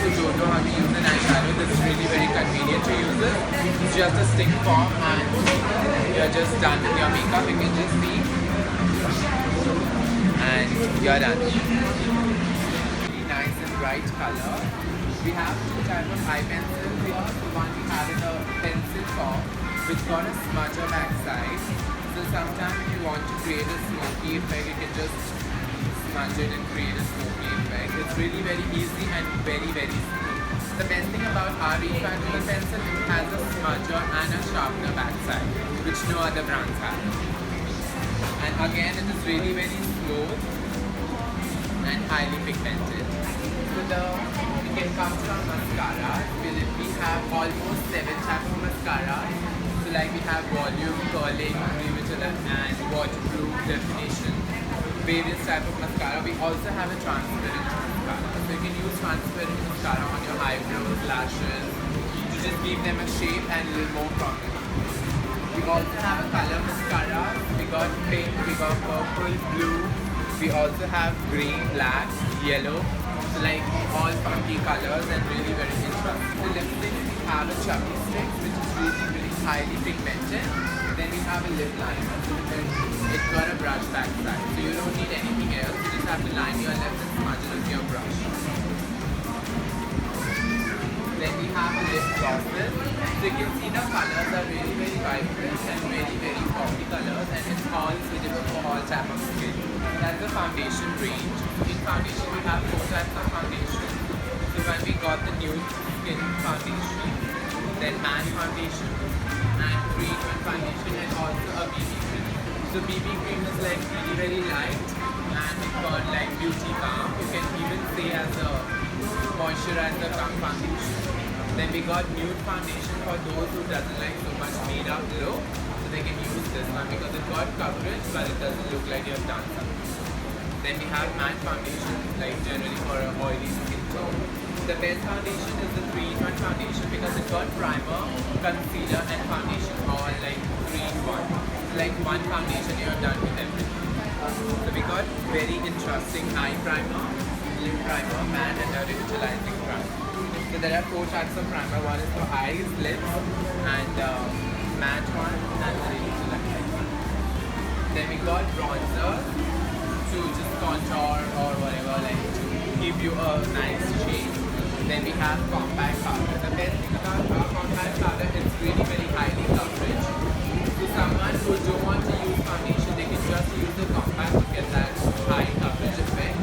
who don't know how to use an eyeshadow, this is really very convenient to use it. It's just a stick form and you're just done with your makeup. You can just see and you're done. Really nice and bright color. We have two types of eye pencils here. So one we have in a pencil form which got a smudger backside. So sometimes if you want to create a smoky effect, you can just smudge it and create a smoky effect. It's really very easy and very smooth. The best thing about our retractable pencil, it has a smudger and a sharpener backside, which no other brands have. And again, it is really very smooth and highly pigmented. So we can come to our mascara. We have almost 7 types of mascara. So like we have volume, curling, revigilant and waterproof definition. Various type of mascara. We also have a transparent mascara. So you can use transparent mascara on your eyebrows, lashes to just give them a shape and a little more prominence. We also have a color mascara. We got pink, we got purple, blue. We also have green, black, yellow. So like all funky colors and really very interesting. The lipstick we have a chubby stick which is really highly pigmented. Then we have a lip liner. So it's got a brush backside. So you don't need anything else. You just have to line your lips and smudge it with your brush. Then we have a lip glosses. So you can see the colors are really vibrant and very poppy colors and it's all suitable for all type of skin. That's the foundation range. In foundation we have 4 types of foundation. So when we got the nude skin foundation, then matte foundation, and 3-in-1 foundation and also a BB cream. So BB cream is like really very light and it's got like beauty balm. You can even say as a moisturizer cum foundation. Then we got nude foundation for those who doesn't like so much made up glow. So they can use this one because it got coverage but it doesn't look like you've done something. Then we have matte foundation, like generally for an oily skin tone. The best foundation is the 3-in-1 foundation because it got primer, concealer and foundation all like 3-in-1. Like one foundation you are done with everything. So we got very interesting eye primer, lip primer, matte and a revitalizing primer. So there are 4 types of primer. One is for eyes, lips and matte one and the revitalizing one. Then we got bronzer to just contour or whatever, like to give you a nice shade. Then we have compact powder. The best thing about our compact powder is really very highly coverage. So someone who don't want to use foundation, they can just use the compact to get that high coverage effect.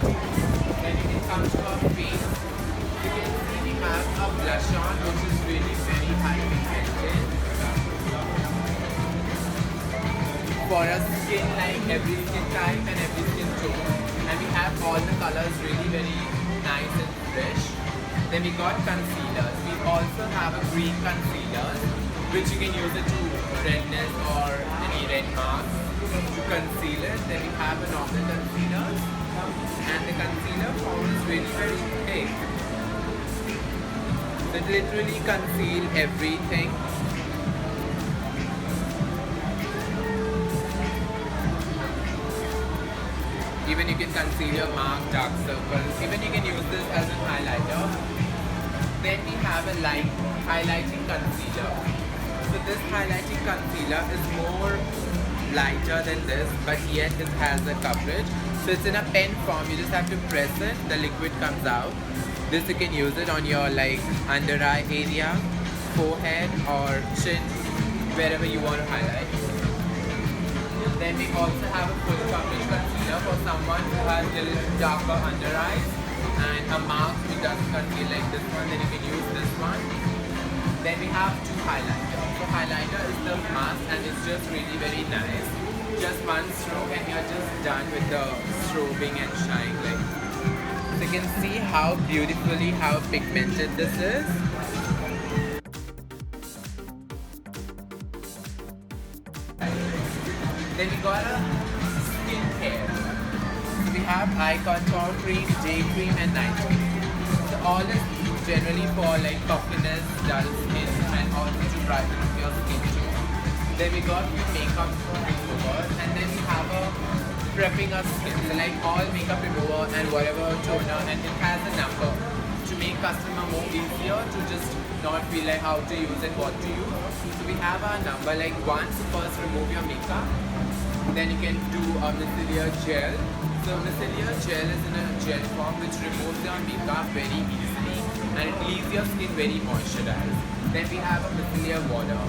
Then you can come to our face. You can see we have a blush on which is really very high pigmented. For a skin like every skin type and every skin tone. And we have all the colors really very nice and fresh. Then we got concealers. We also have a green concealer which you can use it to redness or any red marks to conceal it. Then we have a normal concealer and the concealer form is really very thick. It literally conceals everything. Even you can conceal your mark, dark circles. Even you can use this as a highlighter. Then we have a light highlighting concealer. So this highlighting concealer is more lighter than this, but yet it has a coverage. So it's in a pen form. You just have to press it. The liquid comes out. This you can use it on your like under eye area, forehead or chin, wherever you want to highlight. Then we also have a full coverage concealer for someone who has a little darker under eyes and a mask which doesn't conceal like this one, then you can use this one. Then we have 2 highlighters. So highlighter is the mask and it's just really very nice. Just one stroke and you're just done with the strobing and shine. Like, so you can see how beautifully, how pigmented this is. Then we got a skincare. We have eye contour cream, day cream and night cream. So all is generally for like puffiness, dull skin and also to brighten up your skin too. Then we got makeup removers and then we have a prepping our skin. So like all makeup remover and whatever toner and it has a number. to make customer more easier to just not feel like how to use and what to use. So we have our number like once first remove your makeup, then you can do a micellar gel. So micellar gel is in a gel form which removes your makeup very easily and it leaves your skin very moisturized. Then we have a micellar water.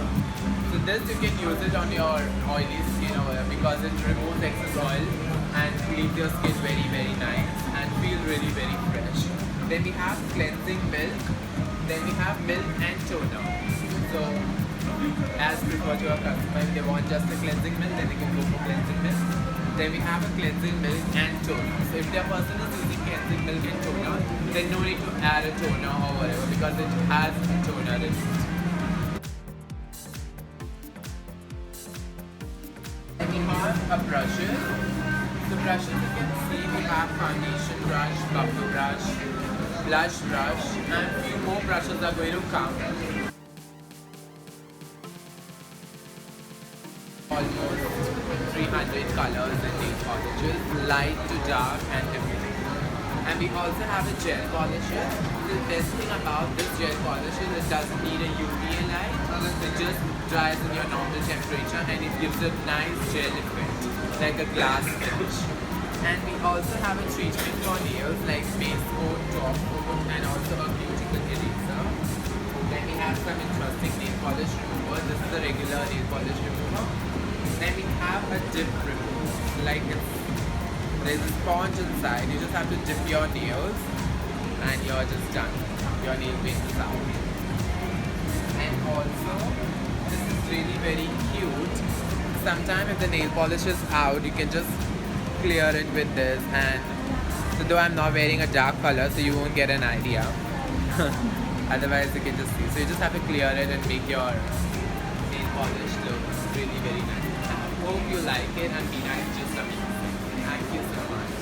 So this you can use it on your oily skin or whatever because it removes excess oil and leaves your skin very nice and feel really very fresh. Then we have cleansing milk. Then we have milk and toner. So as preferred to our customer, if they want just a cleansing milk, then they can go for cleansing milk. Then we have a cleansing milk and toner. So if their person is using cleansing milk and toner, then no need to add a toner or whatever because it has a toner in it. Then we have a brushes. The brushes you can see we have foundation brush, buffer brush, blush brush, and a few more brushes are going to come. Almost 300 colors and nail polishes, light to dark and different. And we also have a gel polisher. The best thing about this gel polisher is it doesn't need a UVA light. It just dries in your normal temperature and it gives a nice gel effect, like a glass finish. And we also have a treatment for nails like base coat, top coat, and also a cuticle eraser. Then we have some interesting nail polish remover. This is a regular nail polish remover. Then we have a dip remover. Like there's a sponge inside. You just have to dip your nails and you're just done. Your nail paint is out. And also, this is really very cute. Sometimes if the nail polish is out, you can just clear it with this, and so though I'm not wearing a dark color so you won't get an idea. Otherwise you can just see. So you just have to clear it and make your nail polish look really very nice. I hope you like it and be nice just amazing. Thank you so much.